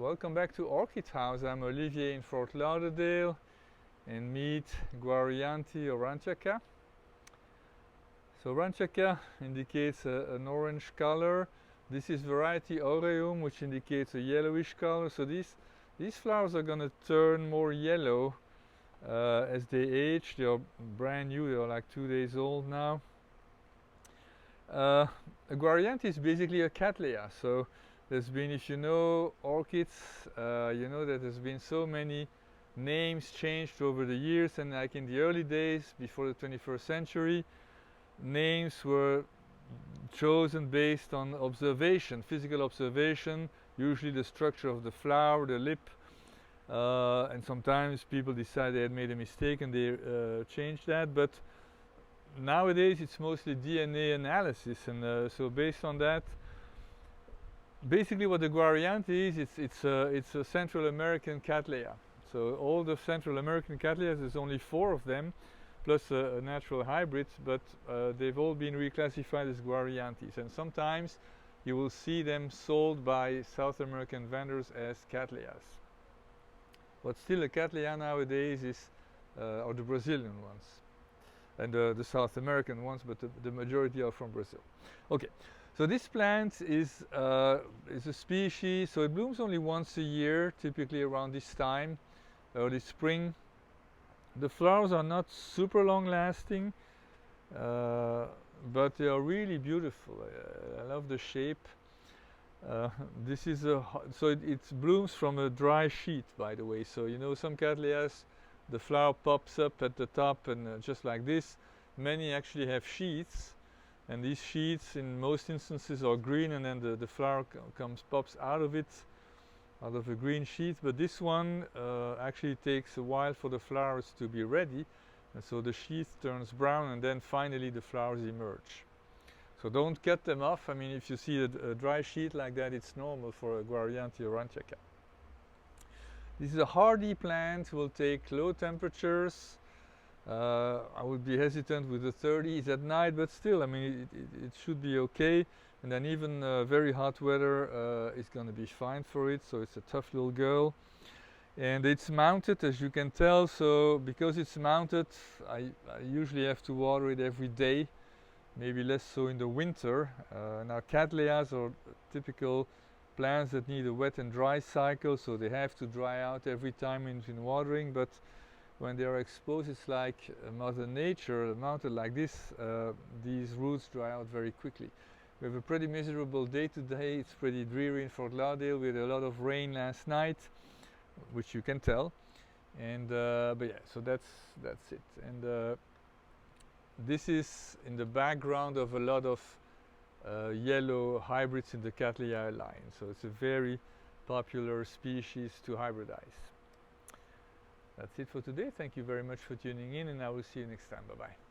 welcome back to Orchid House. I'm Olivier in Fort Lauderdale and meet Guarianthe aurantiaca. So aurantiaca indicates an orange color. This is variety aureum, which indicates a yellowish color. So these flowers are going to turn more yellow as they age. They are brand new, they are like 2 days old now. A Guarianthe is basically a Cattleya. So there's been, if you know orchids, you know that there's been so many names changed over the years, and like in the early days before the 21st century, names were chosen based on observation, physical observation, usually the structure of the flower, the lip, and sometimes people decided they had made a mistake and they changed that, but nowadays it's mostly DNA analysis, and so based on that, basically what the Guarianthe is, it's a Central American Cattleya. So all the Central American Cattleyas, there's only 4 of them, plus a natural hybrid, but they've all been reclassified as Guarianthes, and sometimes you will see them sold by South American vendors as Cattleyas. What's still a Cattleya nowadays is, are the Brazilian ones, and the South American ones, but the majority are from Brazil. Okay. So this plant is a species, so it blooms only once a year, typically around this time, early spring. The flowers are not super long lasting, but they are really beautiful. I love the shape. This is so it blooms from a dry sheet, by the way. So you know, some Cattleyas, the flower pops up at the top and just like this. Many actually have sheaths. And these sheets in most instances are green, and then the flower pops out of it, out of a green sheath. But this one actually takes a while for the flowers to be ready, and so the sheath turns brown and then finally the flowers emerge. So don't cut them off. I mean, if you see a dry sheet like that, it's normal for a Guarianthe aurantiaca. This is a hardy plant, will take low temperatures. I would be hesitant with the 30s at night, but still, I mean, it should be okay. And then even very hot weather is going to be fine for it. So it's a tough little girl. And it's mounted, as you can tell. So because it's mounted, I usually have to water it every day, maybe less so in the winter. Now Cattleyas are typical plants that need a wet and dry cycle, so they have to dry out every time in watering. But when they are exposed, it's like Mother Nature, mounted like this, these roots dry out very quickly. We have a pretty miserable day today. It's pretty dreary in Fort Lauderdale. We had a lot of rain last night, which you can tell. And but yeah, so that's it. And this is in the background of a lot of yellow hybrids in the Cattleya line. So it's a very popular species to hybridize. That's it for today. Thank you very much for tuning in, and I will see you next time. Bye-bye.